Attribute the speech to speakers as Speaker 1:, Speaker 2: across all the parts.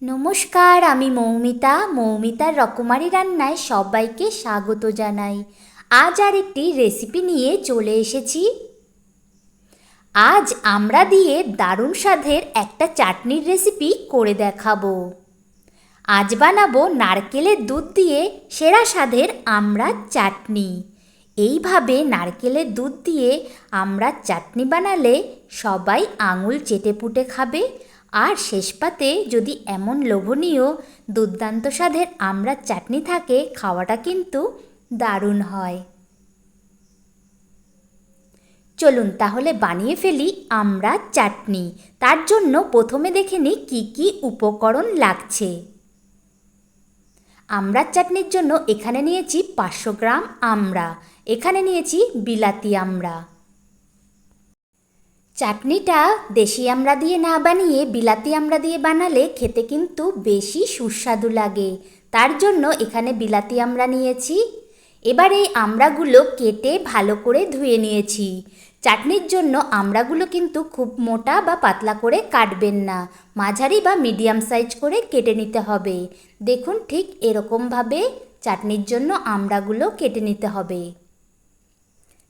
Speaker 1: নমস্কার, আমি মৌমিতার রকমারি রান্নায় সবাইকে স্বাগত জানাই। আজ আর একটি রেসিপি নিয়ে চলে এসেছি। আজ আমরা দিয়ে দারুণ স্বাদের একটা চাটনির রেসিপি করে দেখাবো। আজ বানাবো নারকেলের দুধ দিয়ে সেরা স্বাদের আমড়ার চাটনি। এইভাবে নারকেলের দুধ দিয়ে আমড়ার চাটনি বানালে সবাই আঙুল চেটেপুটে খাবে। আর শেষ পাতে যদি এমন লোভনীয় দুর্দান্ত স্বাদের আমড়ার চাটনি থাকে, খাওয়াটা কিন্তু দারুণ হয়। চলুন তাহলে বানিয়ে ফেলি আমড়ার চাটনি। তার জন্য প্রথমে দেখে নিই কী কী উপকরণ লাগছে। আমড়ার চাটনির জন্য এখানে নিয়েছি 500 গ্রাম আমড়া, এখানে নিয়েছি বিলাতি আমড়া। চাটনিটা দেশি আমড়া দিয়ে না বানিয়ে বিলাতি আমড়া দিয়ে বানালে খেতে কিন্তু বেশি সুস্বাদু লাগে, তার জন্য এখানে বিলাতি আমড়া নিয়েছি। এবার এই আমড়াগুলো কেটে ভালো করে ধুয়ে নিয়েছি। চাটনির জন্য আমড়াগুলো কিন্তু খুব মোটা বা পাতলা করে কাটবেন না, মাঝারি বা মিডিয়াম সাইজ করে কেটে নিতে হবে। দেখুন ঠিক এরকমভাবে চাটনির জন্য আমড়াগুলো কেটে নিতে হবে।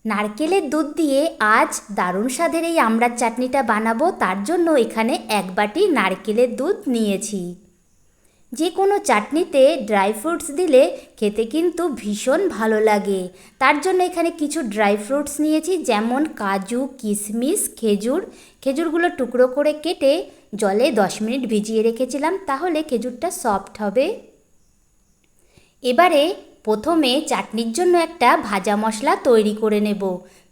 Speaker 1: নারকেলের দুধ দিয়ে আজ দারুণ স্বাদের এই আমড়ার চাটনিটা বানাবো, তার জন্য এখানে 1 বাটি নারকেলের দুধ নিয়েছি। যে কোনো চাটনিতে ড্রাই ফ্রুটস দিলে খেতে কিন্তু ভীষণ ভালো লাগে, তার জন্য এখানে কিছু ড্রাই ফ্রুটস নিয়েছি, যেমন কাজু, কিশমিশ, খেজুরগুলো টুকরো করে কেটে জলে 10 মিনিট ভিজিয়ে রেখেছিলাম, তাহলে খেজুরটা সফট হবে। এবারে প্রথমে চাটনির জন্য একটা ভাজা মশলা তৈরি করে নেব।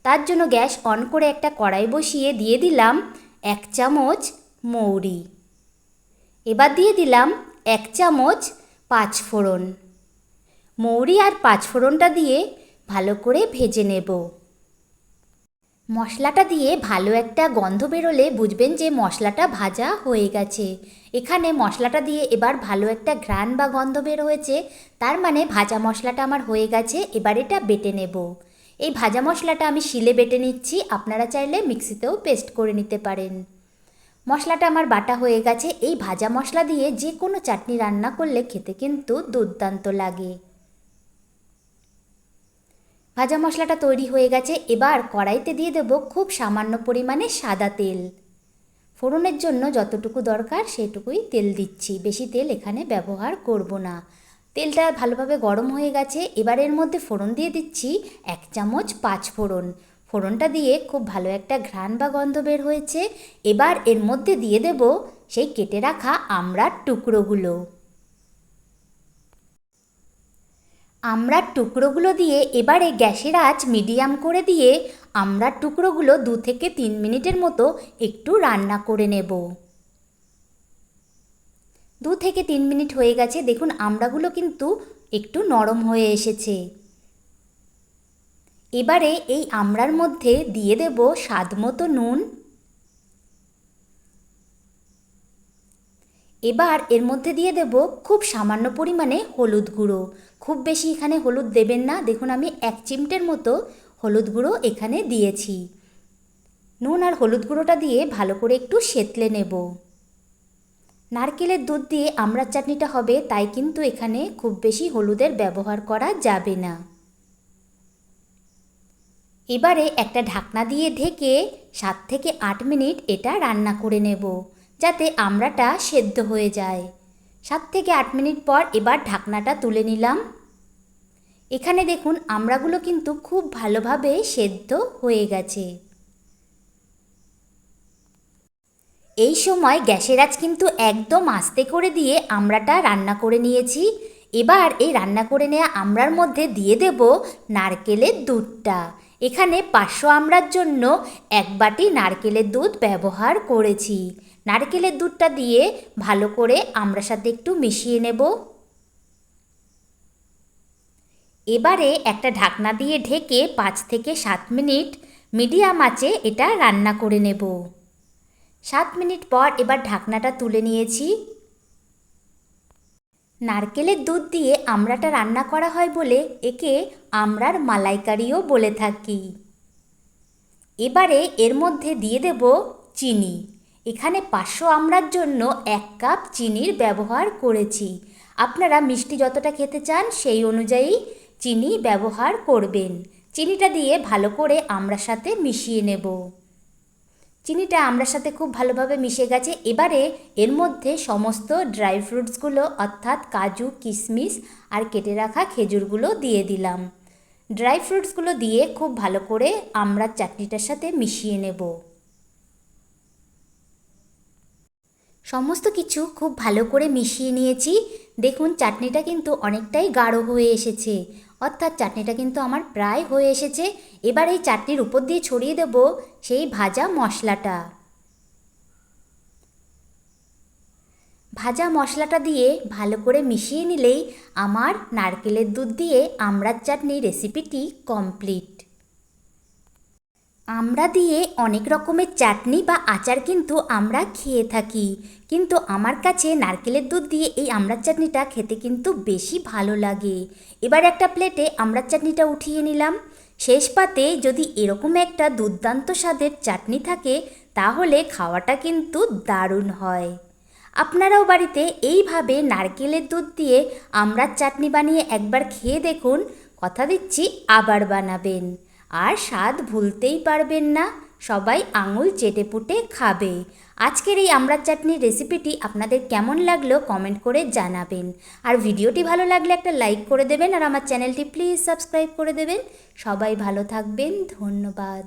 Speaker 1: তার জন্য গ্যাস অন করে একটা কড়াই বসিয়ে দিয়ে দিলাম 1 চামচ মৌরি। এবার দিয়ে দিলাম 1 চামচ 5 ফোড়ন। মৌরি আর 5 ফোড়নটা দিয়ে ভালো করে ভেজে নেব। মশলাটা দিয়ে ভালো একটা গন্ধ বেরোলে বুঝবেন যে মশলাটা ভাজা হয়ে গেছে। এখানে মশলাটা দিয়ে এবার ভালো একটা ঘ্রাণ বা গন্ধ বের হয়েছে, তার মানে ভাজা মশলাটা আমার হয়ে গেছে। এবার এটা বেটে নেব। এই ভাজা মশলাটা আমি শিলে বেটে নিচ্ছি, আপনারা চাইলে মিক্সিতেও পেস্ট করে নিতে পারেন। মশলাটা আমার বাটা হয়ে গেছে। এই ভাজা মশলা দিয়ে যে কোনো চাটনি রান্না করলে খেতে কিন্তু দুর্দান্ত লাগে। ভাজা মশলাটা তৈরি হয়ে গেছে। এবার কড়াইতে দিয়ে দেব খুব সামান্য পরিমাণে সাদা তেল। ফোড়নের জন্য যতটুকু দরকার সেটুকুই তেল দিচ্ছি, বেশি তেল এখানে ব্যবহার করব না। তেলটা ভালোভাবে গরম হয়ে গেছে। এবার এর মধ্যে ফোড়ন দিয়ে দিচ্ছি 1 চামচ 5 ফোড়ন। ফোড়নটা দিয়ে খুব ভালো একটা ঘ্রাণ বা গন্ধ বের হয়েছে। এবার এর মধ্যে দিয়ে দেব সেই কেটে রাখা আমড়ার টুকরোগুলো। আমড়ার টুকরোগুলো দিয়ে এবারে গ্যাসের আঁচ মিডিয়াম করে দিয়ে আমড়ার টুকরোগুলো 2 থেকে 3 মিনিটের মতো একটু রান্না করে নেব। 2 থেকে 3 মিনিট হয়ে গেছে। দেখুন আমড়াগুলো কিন্তু একটু নরম হয়ে এসেছে। এবারে এই আমড়ার মধ্যে দিয়ে দেব স্বাদমতো নুন। এবার এর মধ্যে দিয়ে দেব খুব সামান্য পরিমাণে হলুদ গুঁড়ো। খুব বেশি এখানে হলুদ দেবেন না। দেখুন আমি 1 চিমটের মতো হলুদ গুঁড়ো এখানে দিয়েছি। নুন আর হলুদ গুঁড়োটা দিয়ে ভালো করে একটু সেঁতলে নেব। নারকেলের দুধ দিয়ে আমড়ার চাটনিটা হবে, তাই কিন্তু এখানে খুব বেশি হলুদের ব্যবহার করা যাবে না। এবারে একটা ঢাকনা দিয়ে ঢেকে 7 থেকে 8 মিনিট এটা রান্না করে নেব, যাতে আমড়াটা সেদ্ধ হয়ে যায়। 7 থেকে 8 মিনিট পর এবার ঢাকনাটা তুলে নিলাম। এখানে দেখুন আমড়াগুলো কিন্তু খুব ভালোভাবে সেদ্ধ হয়ে গেছে। এই সময় গ্যাসের আঁচ কিন্তু একদম আস্তে করে দিয়ে আমড়াটা রান্না করে নিয়েছি। এবার এই রান্না করে নেওয়া আমড়ার মধ্যে দিয়ে দেব নারকেলের দুধটা। এখানে 500 আমড়ার জন্য 1 বাটি নারকেলের দুধ ব্যবহার করেছি। নারকেলের দুধটা দিয়ে ভালো করে আমড়ার সাথে একটু মিশিয়ে নেব। এবারে একটা ঢাকনা দিয়ে ঢেকে 5 থেকে 7 মিনিট মিডিয়াম আঁচে এটা রান্না করে নেব। 7 মিনিট পর এবার ঢাকনাটা তুলে নিয়েছি। নারকেলের দুধ দিয়ে আমড়াটা রান্না করা হয় বলে একে আমড়ার মালাইকারিও বলে থাকি। এবারে এর মধ্যে দিয়ে দেব চিনি। এখানে 500 আমড়ার জন্য 1 কাপ চিনির ব্যবহার করেছি। আপনারা মিষ্টি যতটা খেতে চান সেই অনুযায়ী চিনি ব্যবহার করবেন। চিনিটা দিয়ে ভালো করে আমড়ার সাথে মিশিয়ে নেব। চিনিটা আমড়ার সাথে খুব ভালোভাবে মিশে গেছে। এবারে এর মধ্যে সমস্ত ড্রাই ফ্রুটসগুলো অর্থাৎ কাজু, কিশমিশ আর কেটে রাখা খেজুরগুলো দিয়ে দিলাম। ড্রাই ফ্রুটসগুলো দিয়ে খুব ভালো করে আমড়ার চাটনিটার সাথে মিশিয়ে নেব। সমস্ত কিছু খুব ভালো করে মিশিয়ে নিয়েছি। দেখুন চাটনিটা কিন্তু অনেকটাই গাঢ় হয়ে এসেছে, অর্থাৎ চাটনিটা কিন্তু আমার প্রায় হয়ে এসেছে। এবার এই চাটনির উপর দিয়ে ছড়িয়ে দেব সেই ভাজা মশলাটা। ভাজা মশলাটা দিয়ে ভালো করে মিশিয়ে নিলেই আমার নারকেলের দুধ দিয়ে আমড়ার চাটনি রেসিপিটি কমপ্লিট। আমড়া দিয়ে অনেক রকমের চাটনি বা আচার কিন্তু আমরা খেয়ে থাকি, কিন্তু আমার কাছে নারকেলের দুধ দিয়ে এই আমড়ার চাটনিটা খেতে কিন্তু বেশি ভালো লাগে। এবার একটা প্লেটে আমড়ার চাটনিটা উঠিয়ে নিলাম। শেষ পাতে যদি এরকম একটা দুর্দান্ত স্বাদের চাটনি থাকে তাহলে খাওয়াটা কিন্তু দারুণ হয়। আপনারাও বাড়িতে এইভাবে নারকেলের দুধ দিয়ে আমড়ার চাটনি বানিয়ে একবার খেয়ে দেখুন, কথা দিচ্ছি আবার বানাবেন, আর স্বাদ ভুলতেই পারবেন না। সবাই আঙুল চেটেপুটে খাবে। আজকের এই আমড়ার চাটনির রেসিপিটি আপনাদের কেমন লাগলো কমেন্ট করে জানাবেন। আর ভিডিওটি ভালো লাগলে একটা লাইক করে দেবেন, আর আমার চ্যানেলটি প্লিজ সাবস্ক্রাইব করে দেবেন। সবাই ভালো থাকবেন, ধন্যবাদ।